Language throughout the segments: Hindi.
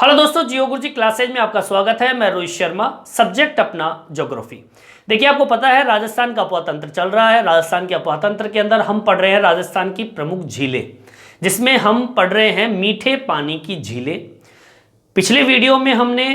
हेलो दोस्तों, जियो गुरुजी क्लासेज में आपका स्वागत है। मैं रोहित शर्मा, सब्जेक्ट अपना ज्योग्राफी। देखिए, आपको पता है राजस्थान का अपोतंत्र चल रहा है। राजस्थान के अपोतंत्र के अंदर हम पढ़ रहे हैं राजस्थान की प्रमुख झीलें, जिसमें हम पढ़ रहे हैं मीठे पानी की झीलें। पिछले वीडियो में हमने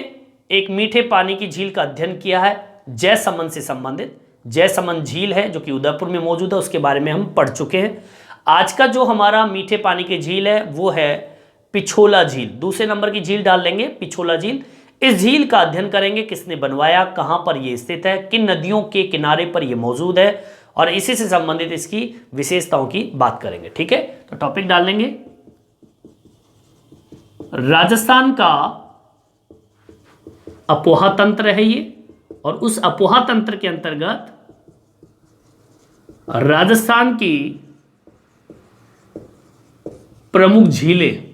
एक मीठे पानी की झील का अध्ययन किया है, जयसमंद से संबंधित। जयसमंद झील है जो कि उदयपुर में मौजूद है, उसके बारे में हम पढ़ चुके हैं। आज का जो हमारा मीठे पानी की झील है वो है पिछोला झील। दूसरे नंबर की झील डाल लेंगे, पिछोला झील। इस झील का अध्ययन करेंगे, किसने बनवाया, कहां पर यह स्थित है, किन नदियों के किनारे पर यह मौजूद है, और इसी से संबंधित इसकी विशेषताओं की बात करेंगे। ठीक है, तो टॉपिक डाल लेंगे राजस्थान का अपोहा तंत्र है ये, और उस अपोहा तंत्र के अंतर्गत राजस्थान की प्रमुख झीलें,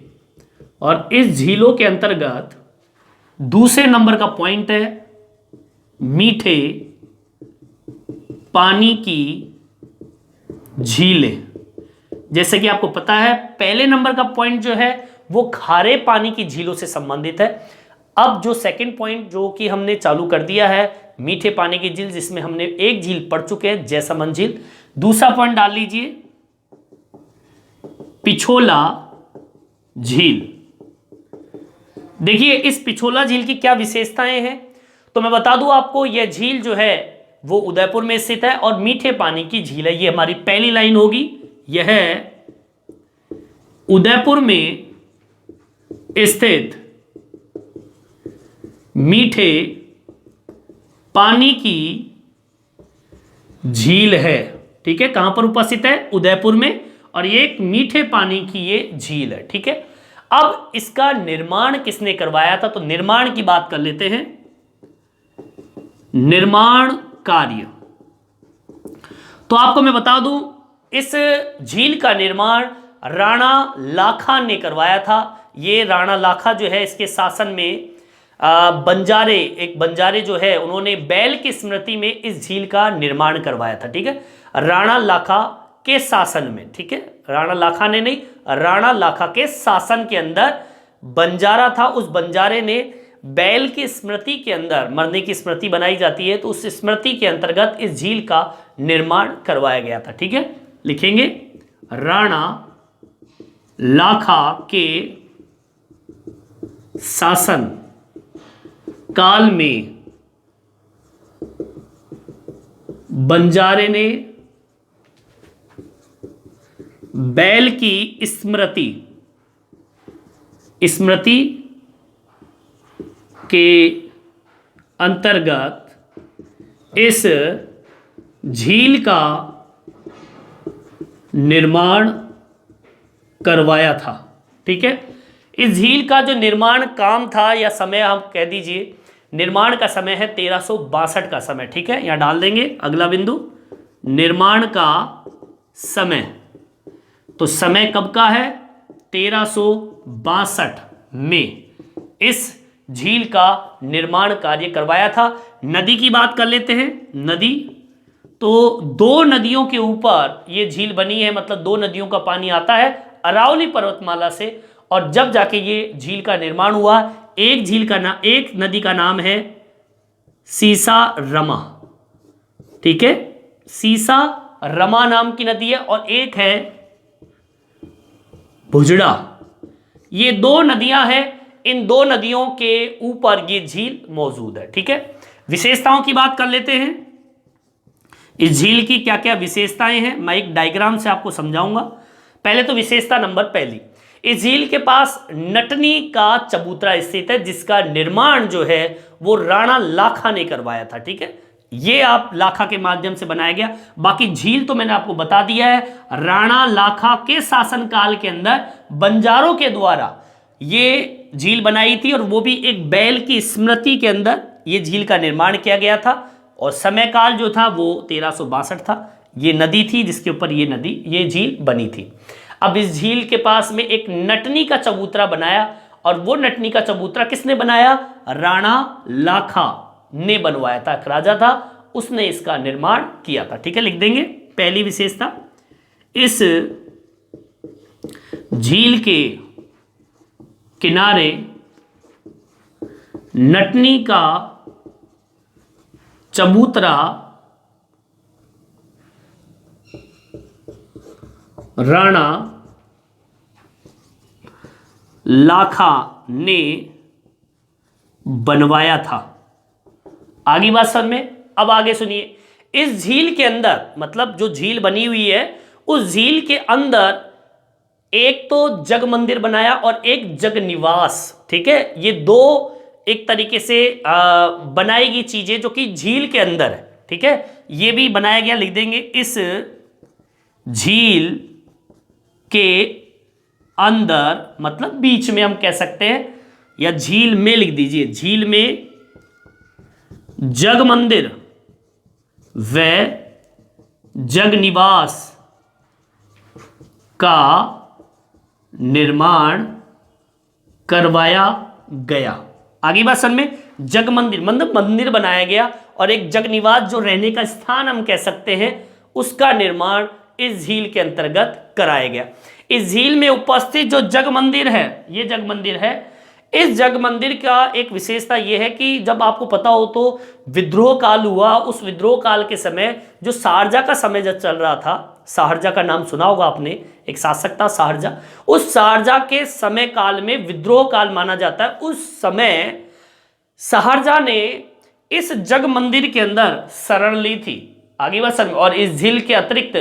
और इस झीलों के अंतर्गत दूसरे नंबर का पॉइंट है मीठे पानी की झीलें। जैसे कि आपको पता है पहले नंबर का पॉइंट जो है वो खारे पानी की झीलों से संबंधित है। अब जो सेकंड पॉइंट जो कि हमने चालू कर दिया है मीठे पानी की झील, जिसमें हमने एक झील पढ़ चुके हैं, जयसमंद झील। दूसरा पॉइंट डाल लीजिए पिछोला झील। देखिए, इस पिछोला झील की क्या विशेषताएं हैं, तो मैं बता दूं आपको, यह झील जो है वो उदयपुर में स्थित है और मीठे पानी की झील है। ये हमारी पहली लाइन होगी, यह उदयपुर में स्थित मीठे पानी की झील है। ठीक है, कहां पर उपस्थित है, उदयपुर में, और ये एक मीठे पानी की ये झील है। ठीक है, अब इसका निर्माण किसने करवाया था, तो निर्माण की बात कर लेते हैं। निर्माण कार्य, तो आपको मैं बता दूं, इस झील का निर्माण राणा लाखा ने करवाया था। ये राणा लाखा जो है, इसके शासन में एक बंजारे जो है उन्होंने बैल की स्मृति में इस झील का निर्माण करवाया था। ठीक है, राणा लाखा के शासन में। ठीक है, राणा लाखा ने नहीं, राणा लाखा के शासन के अंदर बंजारा था। उस बंजारे ने बैल की स्मृति के अंदर, मरने की स्मृति बनाई जाती है, तो उस स्मृति के अंतर्गत इस झील का निर्माण करवाया गया था। ठीक है, लिखेंगे राणा लाखा के शासन काल में बंजारे ने बैल की स्मृति के अंतर्गत इस झील का निर्माण करवाया था। ठीक है, इस झील का जो निर्माण काम था या समय, आप कह दीजिए निर्माण का समय है 1362 का समय। ठीक है, यहां डाल देंगे अगला बिंदु, निर्माण का समय। तो समय कब का है, 1362 में इस झील का निर्माण कार्य करवाया था। नदी की बात कर लेते हैं। नदी, तो दो नदियों के ऊपर ये झील बनी है, मतलब दो नदियों का पानी आता है अरावली पर्वतमाला से, और जब जाके ये झील का निर्माण हुआ। एक नदी का नाम है सीसा रमा। ठीक है, सीसा रमा नाम की नदी है, और एक है भुजड़ा। ये दो नदियां हैं, इन दो नदियों के ऊपर ये झील मौजूद है। ठीक है, विशेषताओं की बात कर लेते हैं। इस झील की क्या क्या विशेषताएं हैं, मैं एक डायग्राम से आपको समझाऊंगा। पहले तो विशेषता नंबर पहली, इस झील के पास नटनी का चबूतरा स्थित है, जिसका निर्माण जो है वो राणा लाखा ने करवाया था। ठीक है, ये आप लाखा के माध्यम से बनाया गया। बाकी झील तो मैंने आपको बता दिया है, राणा लाखा के शासनकाल के अंदर बंजारों के द्वारा ये झील बनाई थी, और वो भी एक बैल की स्मृति के अंदर ये झील का निर्माण किया गया था, और समय काल जो था वो 1362 था। ये नदी थी जिसके ऊपर ये झील बनी थी। अब इस झील के पास में एक नटनी का चबूतरा बनाया, और वो नटनी का चबूतरा किसने बनाया, राणा लाखा ने बनवाया था। एक राजा था, उसने इसका निर्माण किया था। ठीक है, लिख देंगे पहली विशेषता, इस झील के किनारे नटनी का चबूतरा राणा लाखा ने बनवाया था। आगे बात समझ में। अब आगे सुनिए, इस झील के अंदर, मतलब जो झील बनी हुई है उस झील के अंदर एक तो जग मंदिर बनाया और एक जग निवास। ठीक है, ये दो एक तरीके से बनाई गई चीजें जो कि झील के अंदर है। ठीक है, ये भी बनाया गया, लिख देंगे इस झील के अंदर, मतलब बीच में हम कह सकते हैं, या झील में लिख दीजिए, झील में जग मंदिर व जग निवास का निर्माण करवाया गया। आगे बात समझ में। जग मंदिर मतलब मंदिर बनाया गया, और एक जग निवास जो रहने का स्थान हम कह सकते हैं, उसका निर्माण इस झील के अंतर्गत कराया गया। इस झील में उपस्थित जो जग मंदिर है, ये जग मंदिर है, इस जग मंदिर का एक विशेषता यह है कि जब आपको पता हो तो विद्रोह काल हुआ, उस विद्रोह काल के समय जो शारजा का समय जब चल रहा था, शारजा का नाम सुना होगा आपने, एक शासक था शारजा, उस शारजा के समय काल में विद्रोह काल माना जाता है। उस समय शारजा ने इस जग मंदिर के अंदर शरण ली थी। आगे बात समझ। और इस झील के अतिरिक्त,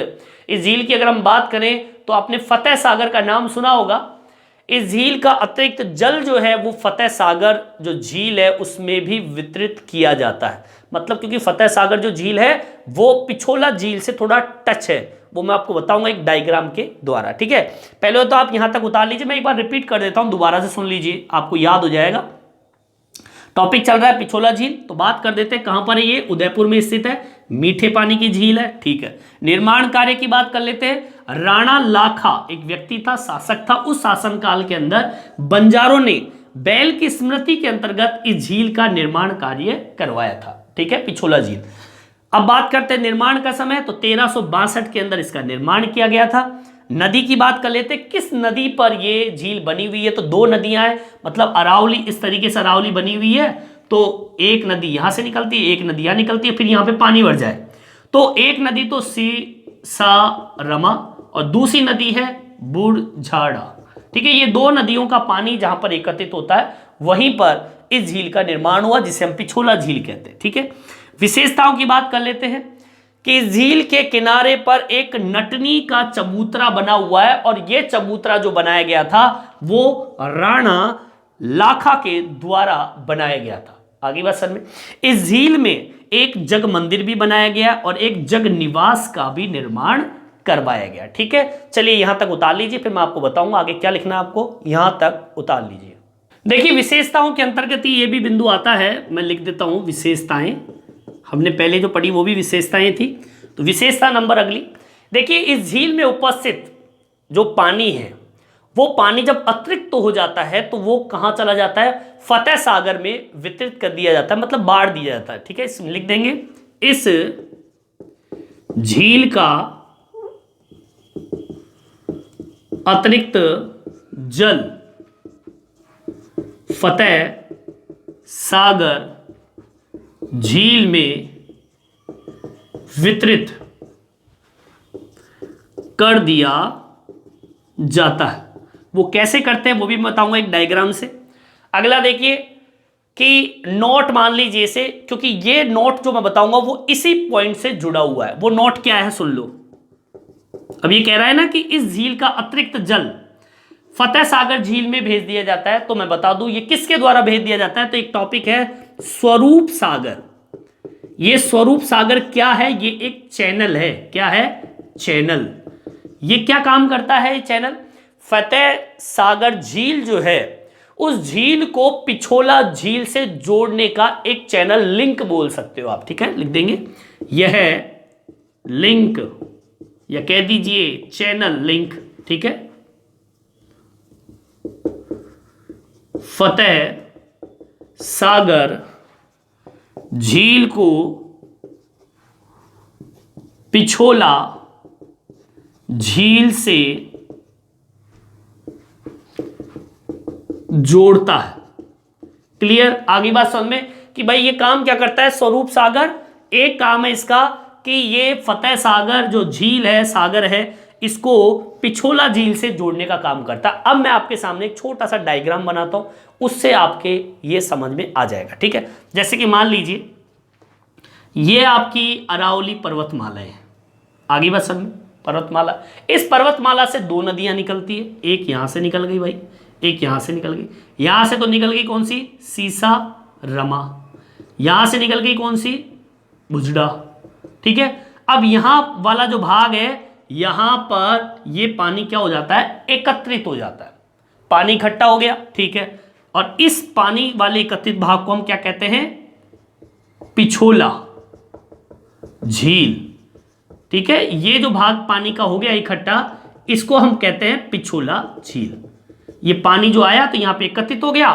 इस झील की अगर हम बात करें तो आपने फतेह सागर का नाम सुना होगा। इस झील का अतिरिक्त जल जो है वो फतेह सागर जो झील है उसमें भी वितरित किया जाता है। मतलब क्योंकि फतेह सागर जो झील है वो पिछोला झील से थोड़ा टच है, वो मैं आपको बताऊंगा एक डायग्राम के द्वारा। ठीक है, पहले तो आप यहां तक उतार लीजिए, मैं एक बार रिपीट कर देता हूं, दोबारा से सुन लीजिए, आपको याद हो जाएगा। टॉपिक चल रहा है पिछोला झील, तो बात कर देते हैं कहां पर है ये। उदयपुर में स्थित है, मीठे पानी की झील है। ठीक है, निर्माण कार्य की बात कर लेते हैं। राणा लाखा एक व्यक्ति था, शासक था, उस शासन काल के अंदर बंजारों ने बैल की स्मृति के अंतर्गत इस झील का निर्माण कार्य करवाया था। ठीक है, पिछोला झील। अब बात करते हैं निर्माण का समय, तो 1362 के अंदर इसका निर्माण किया गया था। नदी की बात कर लेते, किस नदी पर ये झील बनी हुई है, तो दो नदियां हैं, मतलब अरावली, इस तरीके से अरावली बनी हुई है, तो एक नदी यहां से निकलती है, एक नदी यहां निकलती है, फिर यहां पे पानी भर जाए तो एक नदी तो सीसारमा और दूसरी नदी है बुढ़झाड़ा। ठीक है, ये दो नदियों का पानी जहां पर एकत्रित होता है वहीं पर इस झील का निर्माण हुआ, जिसे हम पिछोला झील कहते हैं। ठीक है, विशेषताओं की बात कर लेते हैं कि झील के किनारे पर एक नटनी का चबूतरा बना हुआ है, और यह चबूतरा जो बनाया गया था वो राणा लाखा के द्वारा बनाया गया था। आगे बात समझ में। इस झील में एक जग मंदिर भी बनाया गया और एक जग निवास का भी निर्माण करवाया गया। ठीक है, चलिए यहां तक उतार लीजिए, फिर मैं आपको बताऊंगा आगे क्या लिखना है आपको। यहां तक उतार लीजिए। देखिए, विशेषताओं के अंतर्गत ही ये भी बिंदु आता है, मैं लिख देता हूं विशेषताएं। हमने पहले जो पढ़ी वो भी विशेषताएं थी, तो विशेषता नंबर अगली देखिए, इस झील में उपस्थित जो पानी है वो पानी जब अतिरिक्त हो जाता है तो वो कहां चला जाता है, फतेह सागर में वितरित कर दिया जाता है, मतलब बाढ़ दिया जाता है। ठीक है, इसमें लिख देंगे इस झील का अतिरिक्त जल फतेह सागर झील में वितरित कर दिया जाता है। वो कैसे करते हैं वो भी मैं बताऊंगा एक डायग्राम से। अगला देखिए कि नोट मान लीजिए इसे, क्योंकि ये नोट जो मैं बताऊंगा वो इसी पॉइंट से जुड़ा हुआ है। वो नोट क्या है सुन लो। अब ये कह रहा है ना कि इस झील का अतिरिक्त जल फतेह सागर झील में भेज दिया जाता है, तो मैं बता दूं ये किसके द्वारा भेज दिया जाता है, तो एक टॉपिक है स्वरूप सागर। ये स्वरूप सागर क्या है, ये एक चैनल है। क्या है, चैनल। ये क्या काम करता है ये चैनल, फतेह सागर झील जो है उस झील को पिछोला झील से जोड़ने का एक चैनल, लिंक बोल सकते हो आप। ठीक है, लिख देंगे यह लिंक, या कह दीजिए चैनल लिंक। ठीक है, फतेह सागर झील को पिछोला झील से जोड़ता है। क्लियर? आगे बात समझ में कि भाई ये काम क्या करता है स्वरूप सागर, एक काम है इसका कि ये फतेह सागर जो झील है, सागर है, इसको पिछोला झील से जोड़ने का काम करता है। अब मैं आपके सामने एक छोटा सा डायग्राम बनाता हूं, उससे आपके ये समझ में आ जाएगा, ठीक है? जैसे कि मान लीजिए ये आपकी अरावली पर्वतमाला है, आगे बस समझ, पर्वतमाला, इस पर्वतमाला से दो नदियां निकलती है, एक यहां से निकल गई भाई, एक यहां से निकल गई। यहां से तो निकल गई कौन सी? सीसा रमा। यहां से निकल गई कौन सी? बुजड़ा, ठीक है? अब यहां वाला जो भाग है, यहां पर ये पानी क्या हो जाता है? एकत्रित हो जाता है, पानी इकट्ठा हो गया, ठीक है? और इस पानी वाले एकत्रित भाग को हम क्या कहते हैं? पिछोला झील, ठीक है? ये जो भाग पानी का हो गया इकट्ठा, इसको हम कहते हैं पिछोला झील। ये पानी जो आया तो यहां पे एकत्रित हो गया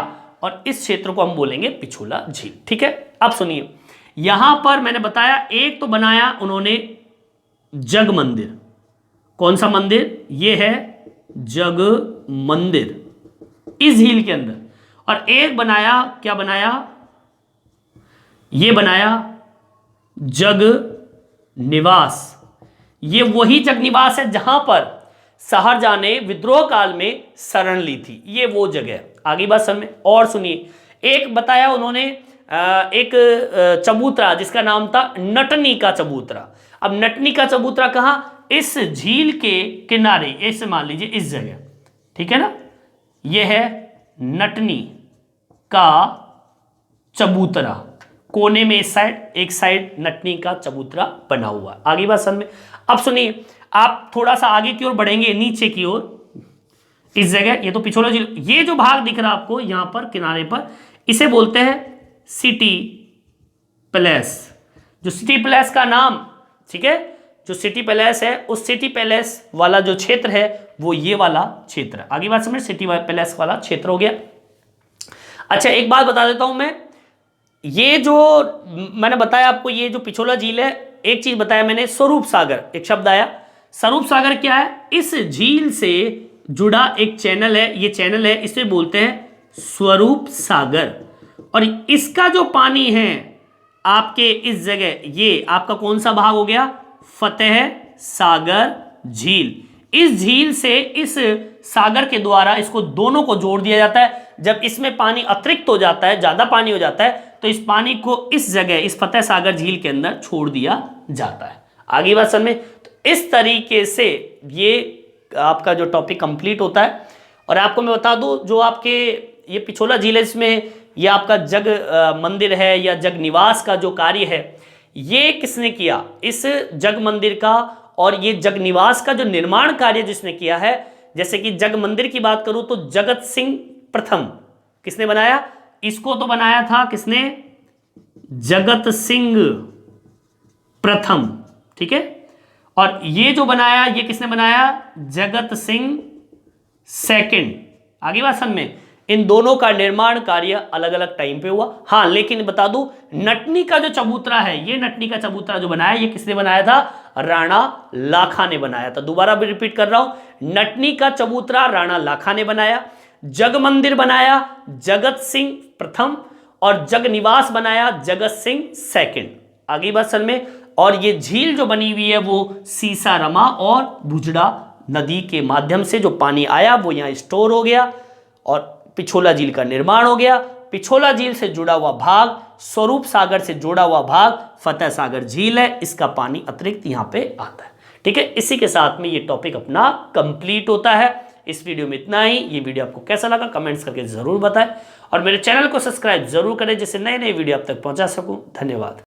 और इस क्षेत्र को हम बोलेंगे पिछोला झील, ठीक है? अब सुनिए, यहां पर मैंने बताया एक तो बनाया उन्होंने जग मंदिर। कौन सा मंदिर? ये है जग मंदिर इस झील के अंदर। और एक बनाया, क्या बनाया? ये बनाया जग निवास। ये वही जग निवास है जहां पर शाहजहां ने विद्रोह काल में शरण ली थी, ये वो जगह। आगे बात समझ में। और सुनिए, एक बताया उन्होंने एक चबूतरा जिसका नाम था नटनी का चबूतरा। अब नटनी का चबूतरा कहां? इस झील के किनारे, ऐसे मान लीजिए इस जगह, ठीक है ना? यह है नटनी का चबूतरा, कोने में इस साइड, एक साइड नटनी का चबूतरा बना हुआ। आगे बात समझ में। अब सुनिए, आप थोड़ा सा आगे की ओर बढ़ेंगे, नीचे की ओर, इस जगह, ये तो पिछोला झील, ये जो भाग दिख रहा है आपको यहां पर किनारे पर, इसे बोलते हैं सिटी पैलेस। जो सिटी पैलेस का नाम, ठीक है, जो सिटी पैलेस है, उस सिटी पैलेस वाला जो क्षेत्र है वो ये वाला क्षेत्र है। आगे बात समझ, सिटी पैलेस वाला क्षेत्र हो गया। अच्छा, एक बात बता देता हूं मैं, ये जो मैंने बताया आपको, ये जो पिछोला झील है, एक चीज बताया मैंने, स्वरूप सागर, एक शब्द आया। स्वरूप सागर क्या है? इस झील से जुड़ा एक चैनल है, ये चैनल है, इसे बोलते हैं स्वरूप सागर। और इसका जो पानी है आपके इस जगह, ये आपका कौन सा भाग हो गया? फतेह सागर झील। इस झील से इस सागर के द्वारा इसको दोनों को जोड़ दिया जाता है। जब इसमें पानी अतिरिक्त हो जाता है, ज्यादा पानी हो जाता है, तो इस पानी को इस जगह, इस फतेह सागर झील के अंदर छोड़ दिया जाता है। आगे बात समझ में। तो इस तरीके से ये आपका जो टॉपिक कंप्लीट होता है। और आपको मैं बता दूं, जो आपके ये पिछोला झील है, इसमें ये आपका जग मंदिर है या जग निवास का जो कार्य है, ये किसने किया? इस जग मंदिर का और ये जग निवास का जो निर्माण कार्य जिसने किया है, जैसे कि जग मंदिर की बात करूं तो जगत सिंह प्रथम किसने बनाया? इसको तो बनाया था किसने? जगत सिंह प्रथम, ठीक है? और ये जो बनाया, ये किसने बनाया? जगत सिंह सेकंड। आगे बात समझ में। इन दोनों का निर्माण कार्य अलग अलग टाइम पे हुआ। हाँ, लेकिन बता दूं, नटनी का जो चबूतरा है, ये नटनी का चबूतरा जो बनाया, ये किसने बनाया था? राणा लाखा ने बनाया था। दोबारा भी रिपीट कर रहा हूं, नटनी का चबूतरा राणा लाखा ने बनाया। जग मंदिर बनाया जगत सिंह प्रथम, और जग निवास बनाया जगत सिंह सेकंड। आगे बात समझ में। और ये झील जो बनी हुई है वो सीसा रमा और बुजड़ा नदी के माध्यम से जो पानी आया वो यहाँ स्टोर हो गया और पिछोला झील का निर्माण हो गया। पिछोला झील से जुड़ा हुआ भाग, स्वरूप सागर से जुड़ा हुआ भाग फतेह सागर झील है, इसका पानी अतिरिक्त यहाँ पे आता है। ठीक है, इसी के साथ में ये टॉपिक अपना कंप्लीट होता है। इस वीडियो में इतना ही। ये वीडियो आपको कैसा लगा कमेंट्स करके जरूर बताएं और मेरे चैनल को सब्सक्राइब जरूर करें जिससे नए नए वीडियो आप तक पहुंचा सकूं। धन्यवाद।